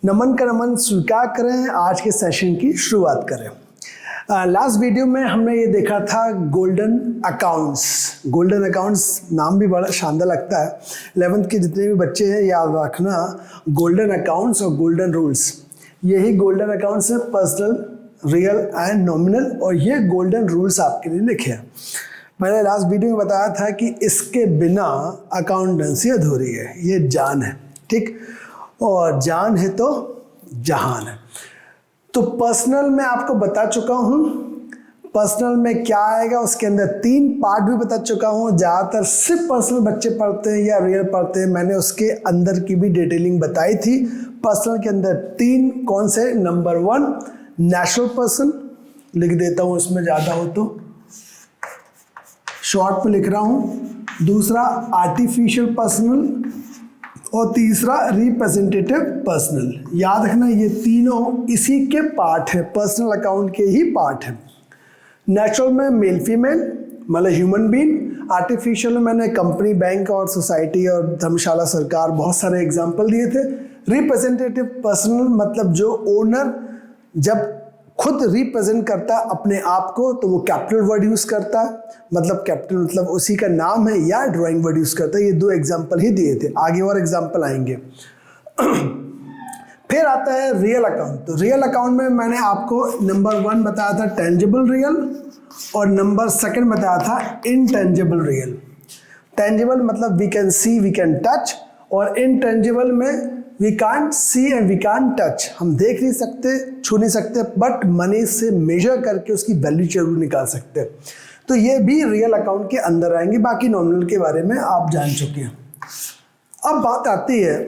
नमन का नमन स्वीकार करें, आज के सेशन की शुरुआत करें। लास्ट वीडियो में हमने ये देखा था गोल्डन अकाउंट्स। गोल्डन अकाउंट्स नाम भी बड़ा शानदार लगता है। 11th के जितने भी बच्चे हैं याद रखना, गोल्डन अकाउंट्स और गोल्डन रूल्स, यही गोल्डन अकाउंट्स है, पर्सनल, रियल एंड नॉमिनल, और ये गोल्डन रूल्स आपके लिए लिखे हैं। मैंने लास्ट वीडियो में बताया था कि इसके बिना अकाउंटेंसी अधूरी है, ये जान है, ठीक, और जान है तो जहान है। तो पर्सनल में आपको बता चुका हूँ, पर्सनल में क्या आएगा, उसके अंदर 3 पार्ट भी बता चुका हूँ। ज़्यादातर सिर्फ पर्सनल बच्चे पढ़ते हैं या रियल पढ़ते हैं, मैंने उसके अंदर की भी डिटेलिंग बताई थी। पर्सनल के अंदर 3 कौन से, नंबर 1 नेचुरल पर्सन, लिख देता हूँ उसमें ज़्यादा हो तो, शॉर्ट में लिख रहा हूँ। दूसरा आर्टिफिशियल पर्सनल, और तीसरा रिप्रेजेंटेटिव पर्सनल। याद रखना ये तीनों इसी के पार्ट है, पर्सनल अकाउंट के ही पार्ट है। नेचुरल में मेल फीमेल मतलब ह्यूमन बीइंग, आर्टिफिशियल में मैंने कंपनी, बैंक और सोसाइटी और धर्मशाला सरकार बहुत सारे एग्जांपल दिए थे। रिप्रेजेंटेटिव पर्सनल मतलब जो ओनर जब खुद रिप्रेजेंट करता है अपने आप को तो वो कैपिटल वर्ड यूज़ करता है, मतलब कैपिटल मतलब उसी का नाम है, या ड्राइंग वर्ड यूज़ करता है। ये 2 एग्जांपल ही दिए थे, आगे और एग्जांपल आएंगे। फिर आता है रियल अकाउंट। तो रियल अकाउंट में मैंने आपको नंबर 1 बताया था टेंजिबल रियल, और नंबर 2 बताया था इनटेंजिबल रियल। टेंजिबल मतलब we can see, we can touch, और इनटेंजिबल में we can't see and we can't touch, हम देख नहीं सकते, छू नहीं सकते, बट मनी से मेजर करके उसकी वैल्यू जरूर निकाल सकते हैं। तो ये भी रियल अकाउंट के अंदर आएंगे। बाकी नॉमिनल के बारे में आप जान चुके हैं। अब बात आती है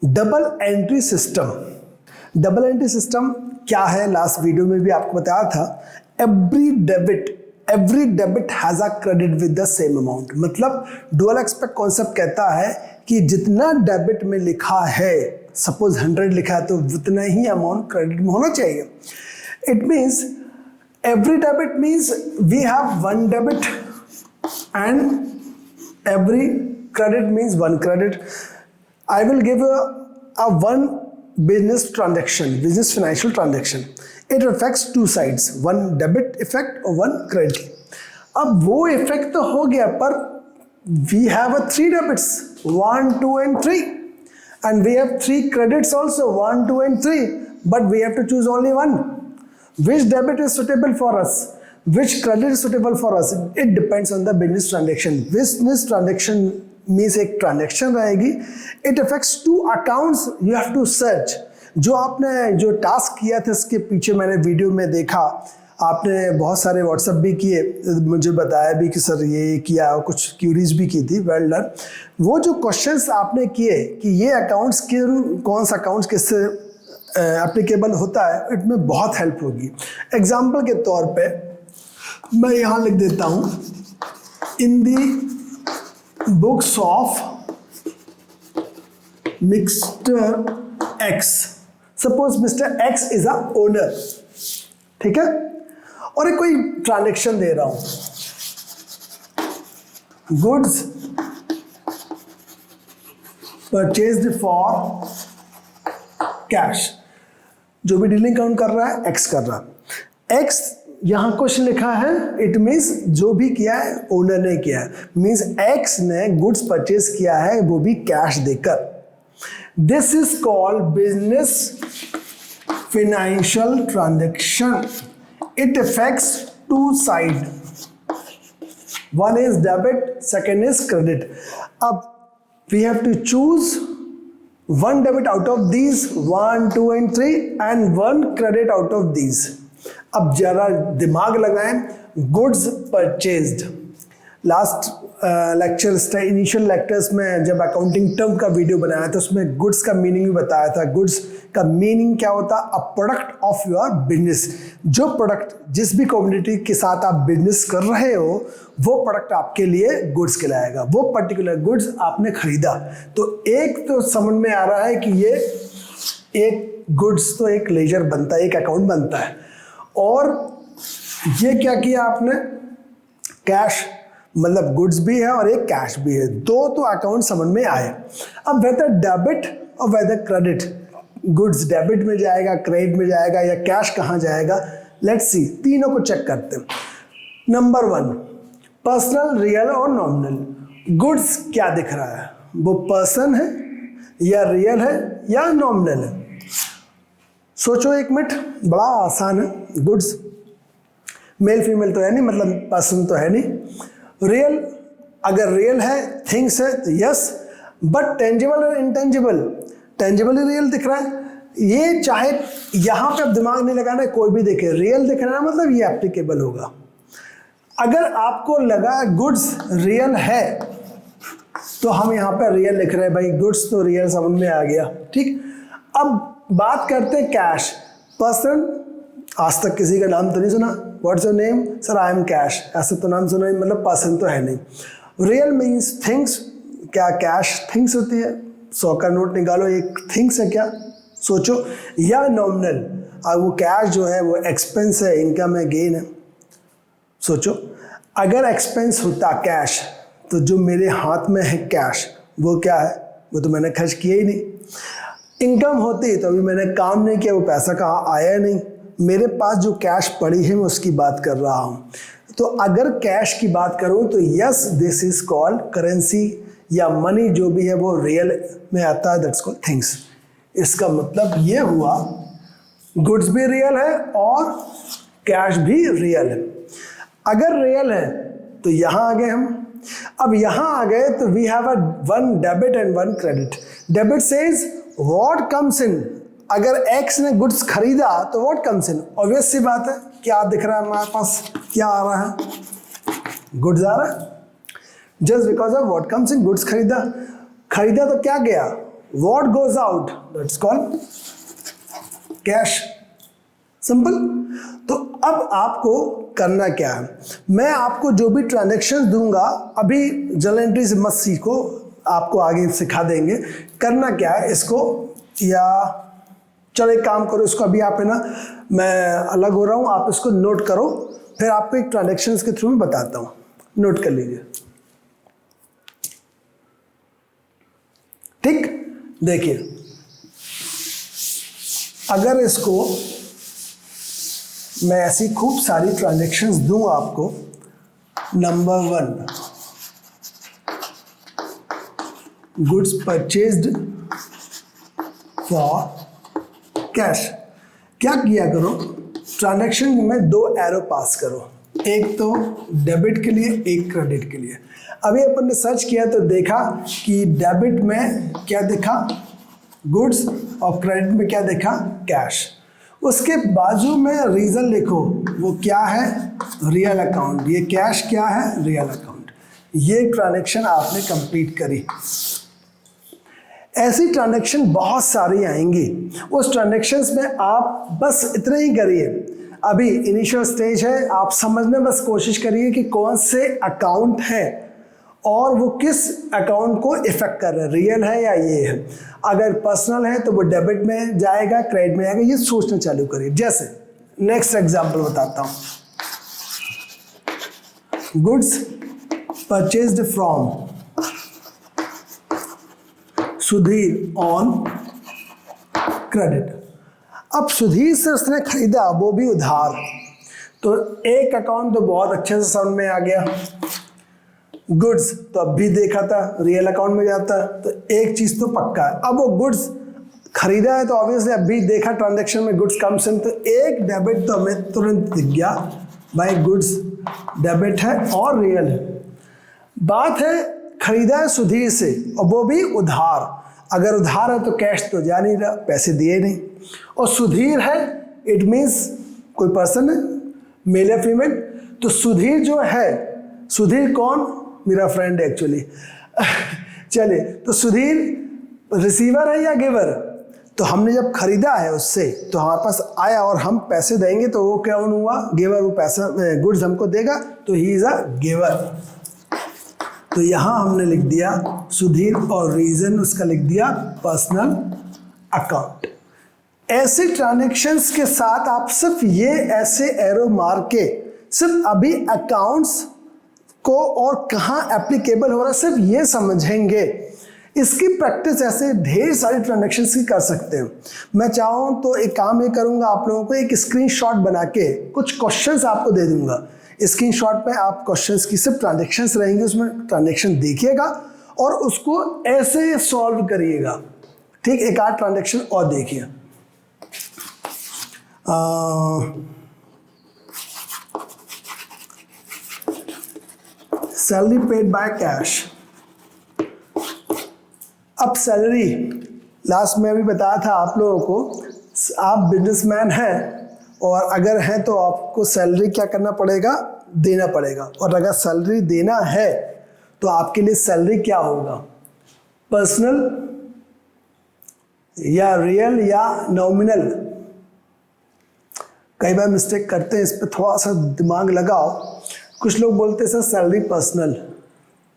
double entry system. Double entry system क्या है, लास्ट वीडियो में भी आपको बताया था। Every debit has a credit with the same amount, मतलब डुअल एक्सपेक्ट कॉन्सेप्ट कहता है कि जितना डेबिट में लिखा है, सपोज 100 लिखा है तो उतना ही अमाउंट क्रेडिट में होना चाहिए। It means every debit means we have 1 debit and every credit means 1 credit. I will give a one business transaction, business financial transaction. It affects 2 sides, one debit effect और one credit. अब वो effect तो हो गया, पर we have 3 debits, 1, 2 and 3, and we have 3 credits also, 1, 2 and 3, but we have to choose only one. Which debit is suitable for us? Which credit is suitable for us? It depends on the business transaction. Business transaction means एक transaction रहेगी। It affects 2 accounts, you have to search. जो आपने जो task किया था इसके पीछे मैंने वीडियो में देखा, आपने बहुत सारे व्हाट्सएप भी किए, मुझे बताया भी कि सर ये किया, और कुछ क्यूरीज भी की थी, वेल डन। वो जो क्वेश्चंस आपने किए कि ये अकाउंट्स कौन सा अकाउंट्स किससे एप्लीकेबल होता है, इसमें बहुत हेल्प होगी। एग्जाम्पल के तौर पे मैं यहाँ लिख देता हूँ, in the books of mister X, suppose mister X is a owner, ठीक है, और एक कोई ट्रांजेक्शन दे रहा हूं, गुड्स परचेज्ड फॉर कैश। जो भी डीलिंग काउंट कर रहा है एक्स कर रहा है। एक्स यहाँ क्वेश्चन लिखा है, इट मीन्स जो भी किया है ओनर ने किया है, मीन्स एक्स ने गुड्स परचेज किया है, वो भी कैश देकर। This is called business financial transaction. It affects 2 side, 1 is debit, 2 is credit. अब we have to choose 1 debit out of these, 1, 2 and 3, and 1 credit out of these. अब जरा दिमाग लगाएं, goods purchased. Last lecture, initial lectures में जब accounting term का video बनाया था उसमें गुड्स का मीनिंग भी बताया था। गुड्स का मीनिंग क्या होता है, a product of your business. जो प्रोडक्ट जिस भी कम्युनिटी के साथ आप बिजनेस कर रहे हो वो प्रोडक्ट आपके लिए गुड्स कहलाएगा। वो पर्टिकुलर गुड्स आपने खरीदा, तो एक तो समझ में आ रहा है कि ये एक गुड्स तो एक लेजर बनता है, एक अकाउंट बनता है, और ये क्या किया आपने, कैश मतलब गुड्स भी है और एक कैश भी है, 2 तो अकाउंट समझ में आए। अब वेदर डेबिट और वेदर क्रेडिट गुड्स डेबिट में जाएगा, क्रेडिट में जाएगा या कैश कहाँ जाएगा। लेट्स सी, तीनों को चेक करते हैं। नंबर 1, पर्सनल, रियल और नॉमिनल। गुड्स क्या दिख रहा है, वो पर्सन है या रियल है या नॉमिनल है। सोचो एक मिनट, बड़ा आसान है। गुड्स मेल फीमेल तो है नहीं, मतलब पर्सन तो है नहीं। रियल, अगर रियल है, थिंग्स है तो यस, बट टेंजिबल और इनटेंजिबल, टेंजिबल ही रियल दिख रहा है। ये चाहे यहाँ पे अब दिमाग नहीं लगाना है, कोई भी देखे रियल दिख रहा है मतलब ये एप्लीकेबल होगा। अगर आपको लगा गुड्स रियल है तो हम यहाँ पे रियल लिख रहे हैं, भाई गुड्स तो रियल समझ में आ गया, ठीक। अब बात करते हैं कैश। पर्सन, आज तक किसी का नाम तो नहीं सुना, what's your name, sir I am cash, ऐसा तो नाम सुना नहीं, मतलब पर्सन तो है नहीं। रियल मीन्स थिंग्स, क्या कैश थिंग्स होती है, 100 का नोट निकालो, एक थिंग्स है क्या, सोचो। या नॉमिनल, अब वो कैश जो है वो एक्सपेंस है, इनकम है, गेन है, सोचो। अगर एक्सपेंस होता कैश तो जो मेरे हाथ में है कैश वो क्या है, वो तो मैंने खर्च किया ही नहीं। इनकम होती तो अभी मैंने काम नहीं किया, वो पैसा कहाँ आया नहीं। मेरे पास जो कैश पड़ी है मैं उसकी बात कर रहा हूँ। तो अगर कैश की बात करूँ तो yes, this is called currency या मनी, जो भी है वो रियल में आता है, दैट्स कॉल्ड थिंग्स। इसका मतलब ये हुआ गुड्स भी रियल है और कैश भी रियल है। अगर रियल है तो यहाँ आ गए हम। अब यहाँ आ गए तो we have one debit and one credit. Debit says what comes in, अगर एक्स ने गुड्स खरीदा तो व्हाट कम्स इन, ऑब्वियस सी बात है, क्या दिख रहा है हमारे पास, क्या आ रहा है, गुड्स आ रहा है। Just because of what comes in, goods खरीदा, खरीदा तो क्या गया, what goes out, that's called cash, simple. तो अब आपको करना क्या है, मैं आपको जो भी ट्रांजैक्शंस दूंगा, अभी जर्नल एंट्री से मत सीखो, आपको आगे सिखा देंगे। करना क्या है इसको, या चलो एक काम करो, इसको अभी आप है ना, मैं अलग हो रहा हूँ, आप इसको नोट करो, फिर आपको एक ट्रांजैक्शंस के थ्रू में बताता हूँ, नोट कर लीजिए, ठीक। देखिए, अगर इसको मैं ऐसी खूब सारी ट्रांजैक्शंस दूं आपको, number 1, goods purchased for cash. क्या किया करो, ट्रांजैक्शन में 2 एरो पास करो, एक तो डेबिट के लिए, एक क्रेडिट के लिए। अभी अपन ने सर्च किया तो देखा कि डेबिट में क्या दिखा, गुड्स, और क्रेडिट में क्या देखा, कैश। उसके बाजू में रीजन लिखो, वो क्या है, रियल अकाउंट। ये कैश क्या है, रियल अकाउंट। ये ट्रांजैक्शन आपने कंप्लीट करी। ऐसी ट्रांजैक्शन बहुत सारी आएंगी, उस ट्रांजैक्शंस में आप बस इतना ही करिए, अभी इनिशियल स्टेज है, आप समझने बस कोशिश करिए कि कौन से अकाउंट हैं और वो किस अकाउंट को इफेक्ट कर रहे हैं, रियल है या ये है। अगर पर्सनल है तो वो डेबिट में जाएगा, क्रेडिट में जाएगा, ये सोचना चालू करिए। जैसे नेक्स्ट एग्जांपल बताता हूं, goods purchased from Sudhir on credit. अब सुधीर से उसने खरीदा, वो भी उधार, तो एक अकाउंट तो बहुत अच्छे से समझ में आ गया। गुड्स तो अब भी देखा था, रियल अकाउंट में जाता, तो एक चीज तो पक्का है। अब वो गुड्स खरीदा है तो ऑब्वियसली अब भी देखा ट्रांजैक्शन में गुड्स कम्स इन, तो एक डेबिट तो हमें तुरंत दिख गया, भाई गुड्स डेबिट है और रियल है। बात है खरीदा है सुधीर से और वो भी उधार, अगर उधार है तो कैश तो जा नहीं रहा, पैसे दिए नहीं, और सुधीर है इट मीन्स कोई पर्सन है, मेल या फीमेल। तो सुधीर जो है, सुधीर कौन, मेरा फ्रेंड एक्चुअली चलिए, तो सुधीर रिसीवर है या गिवर, तो हमने जब खरीदा है उससे तो हमारे पास आया और हम पैसे देंगे तो वो क्या हुआ, गिवर, वो पैसा गुड्स हमको देगा, तो ही इज अ गिवर। तो यहाँ हमने लिख दिया सुधीर और रीजन उसका लिख दिया पर्सनल अकाउंट। ऐसे ट्रांजैक्शंस के साथ आप सिर्फ ये ऐसे एरो मार के सिर्फ अभी अकाउंट्स को और कहाँ एप्लीकेबल हो रहा है सिर्फ ये समझेंगे। इसकी प्रैक्टिस ऐसे ढेर सारी ट्रांजैक्शंस की कर सकते हैं। मैं चाहूँ तो एक काम ये करूँगा, आप लोगों को एक स्क्रीनशॉट बना के कुछ क्वेश्चंस आपको दे दूंगा। स्क्रीनशॉट में आप क्वेश्चंस की सिर्फ ट्रांजैक्शंस रहेंगे, उसमें ट्रांजैक्शन देखिएगा और उसको ऐसे सॉल्व करिएगा। ठीक, एक आध ट्रांजैक्शन और देखिए। Salary paid by cash. अब सैलरी लास्ट में भी बताया था आप लोगों को, आप बिजनेसमैन हैं और अगर हैं तो आपको सैलरी क्या करना पड़ेगा, देना पड़ेगा। और अगर सैलरी देना है तो आपके लिए सैलरी क्या होगा, पर्सनल या रियल या नॉमिनल। कई बार मिस्टेक करते हैं, इस पर थोड़ा सा दिमाग लगाओ। कुछ लोग बोलते हैं सर सैलरी पर्सनल,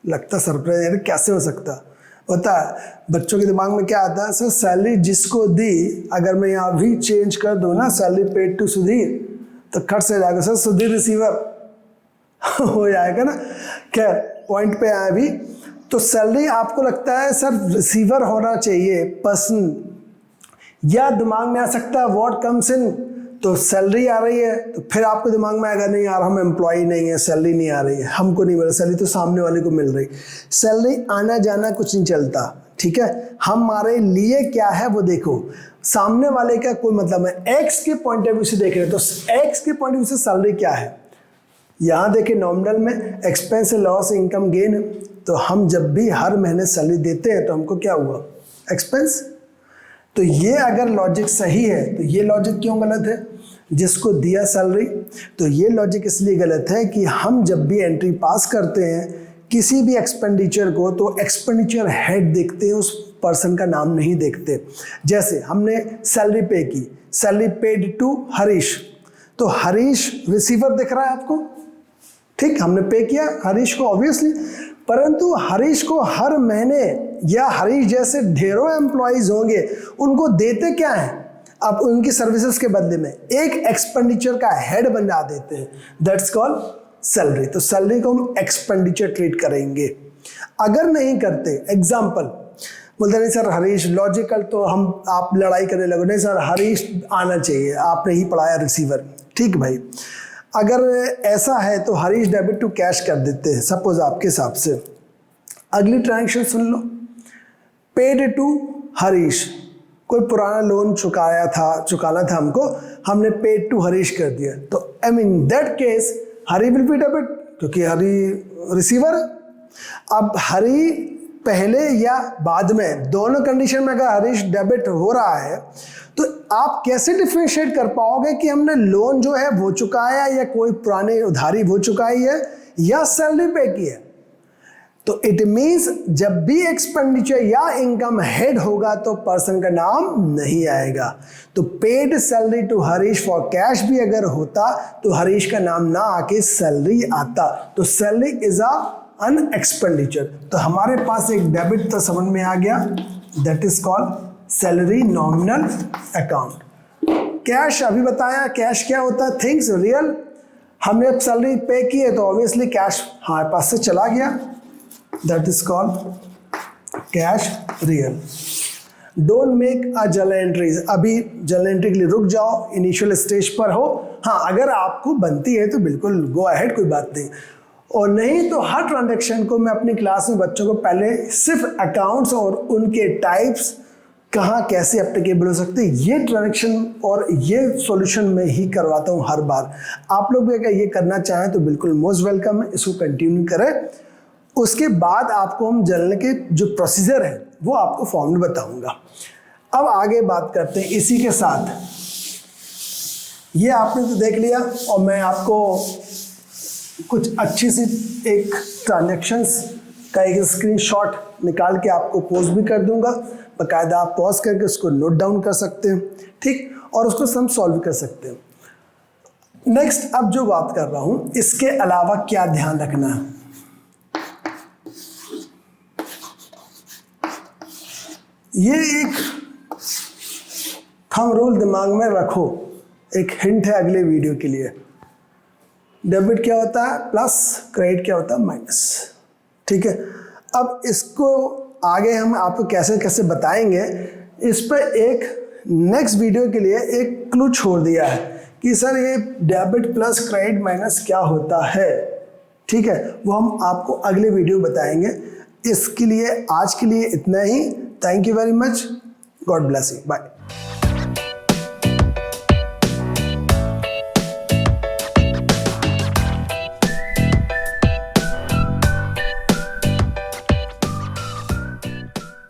लगता सरप्राइज, यार कैसे हो सकता होता है। बच्चों के दिमाग में क्या आता है, सर सैलरी जिसको दी, अगर मैं यहाँ भी चेंज कर दूँ ना सैलरी पेड टू सुधीर, तो खर्च से जाएगा सर सुधीर रिसीवर हो जाएगा ना। खैर पॉइंट पे आए भी, तो सैलरी आपको लगता है सर रिसीवर होना चाहिए पर्सन, या दिमाग में आ सकता है व्हाट कम्स इन, तो सैलरी आ रही है तो फिर आपको दिमाग में आएगा नहीं यार हम एम्प्लॉय नहीं है, सैलरी नहीं आ रही है, हमको नहीं मिल रही सैलरी, तो सामने वाले को मिल रही। सैलरी आना जाना कुछ नहीं चलता, ठीक है। हमारे लिए क्या है वो देखो, सामने वाले का कोई मतलब है। एक्स के पॉइंट ऑफ व्यू से देख रहे हैं तो एक्स के पॉइंट ऑफ व्यू से सैलरी क्या है, यहाँ देखिए नॉमिनल में एक्सपेंस लॉस इनकम गेन, तो हम जब भी हर महीने सैलरी देते हैं तो हमको क्या हुआ, एक्सपेंस। तो ये अगर लॉजिक सही है तो ये लॉजिक क्यों गलत है, जिसको दिया सैलरी। तो ये लॉजिक इसलिए गलत है कि हम जब भी एंट्री पास करते हैं किसी भी एक्सपेंडिचर को, तो एक्सपेंडिचर हेड देखते हैं, उस पर्सन का नाम नहीं देखते। जैसे हमने सैलरी पे की, सैलरी पेड टू हरीश, तो हरीश रिसीवर दिख रहा है आपको, ठीक, हमने पे किया हरीश को ऑब्वियसली, परंतु हरीश को हर महीने या हरीश जैसे ढेरों एम्प्लॉइज होंगे, उनको देते क्या है, अब उनकी सर्विसेज के बदले में एक एक्सपेंडिचर का हेड बना देते हैं, दैट्स कॉल्ड सैलरी। तो सैलरी को हम एक्सपेंडिचर ट्रीट करेंगे। अगर नहीं करते, एग्जाम्पल बोलते नहीं सर हरीश लॉजिकल, तो हम आप लड़ाई करने लगो, नहीं सर हरीश आना चाहिए, आपने ही पढ़ाया रिसीवर, ठीक भाई। अगर ऐसा है तो हरीश डेबिट टू कैश कर देते हैं सपोज आपके हिसाब से। अगली ट्रांजैक्शन सुन लो, पेड टू हरीश, कोई पुराना लोन चुकाना था हमको, हमने पेड टू हरीश कर दिया, तो I mean that case Hari will be debit, क्योंकि हरी रिसीवर। अब हरी पहले या बाद में, दोनों कंडीशन में अगर हरीश डेबिट हो रहा है तो आप कैसे डिफरेंशिएट कर पाओगे कि हमने लोन जो है वो चुकाया या कोई पुरानी उधारी वो चुकाई है या सैलरी पे की है। तो इट मीन्स जब भी एक्सपेंडिचर या इनकम हेड होगा तो पर्सन का नाम नहीं आएगा। तो paid salary to Harish for cash भी अगर होता तो हरीश का नाम ना आके सैलरी आता। तो सैलरी इज अन एक्सपेंडिचर। तो हमारे पास एक डेबिट तो समझ में आ गया, that is called salary nominal account. Cash अभी बताया, कैश क्या होता है, थिंग्स रियल। हमने अब सैलरी पे की है तो ऑब्वियसली कैश हमारे पास से चला गया, that is called cash real. Don't make a journal entries, अभी जर्नल एंट्री के लिए रुक जाओ, इनिशियल स्टेज पर हो। हाँ, अगर आपको बनती है तो बिल्कुल गो अहेड, कोई बात नहीं। और नहीं तो हर ट्रांजैक्शन को मैं अपनी क्लास में बच्चों को पहले सिर्फ अकाउंट्स और उनके टाइप्स कहाँ कैसे एप्लीकेबल हो सकते हैं ये ट्रांजैक्शन और ये सॉल्यूशन में ही करवाता हूँ हर बार। आप लोग भी अगर ये करना चाहें तो बिल्कुल मोस्ट वेलकम है, इसको कंटिन्यू करें। उसके बाद आपको हम जर्नल के जो प्रोसीजर है वो आपको फॉर्म में बताऊंगा। अब आगे बात करते हैं इसी के साथ। ये आपने तो देख लिया और मैं आपको कुछ अच्छी सी एक ट्रांजैक्शंस का एक स्क्रीनशॉट निकाल के आपको पोस्ट भी कर दूंगा। बाकायदा आप पॉज करके उसको नोट डाउन कर सकते हैं, ठीक, और उसको हम सॉल्व कर सकते हैं। नेक्स्ट अब जो बात कर रहा हूं, इसके अलावा क्या ध्यान रखना है। ये एक थंब रूल दिमाग में रखो, एक हिंट है अगले वीडियो के लिए। डेबिट क्या होता है प्लस, क्रेडिट क्या होता है माइनस, ठीक है। अब इसको आगे हम आपको कैसे कैसे बताएंगे, इस पर एक नेक्स्ट वीडियो के लिए एक क्लू छोड़ दिया है कि सर ये डेबिट प्लस क्रेडिट माइनस क्या होता है। ठीक है, वो हम आपको अगले वीडियो बताएंगे। इसके लिए आज के लिए इतना ही। Thank you very much, God bless you, bye.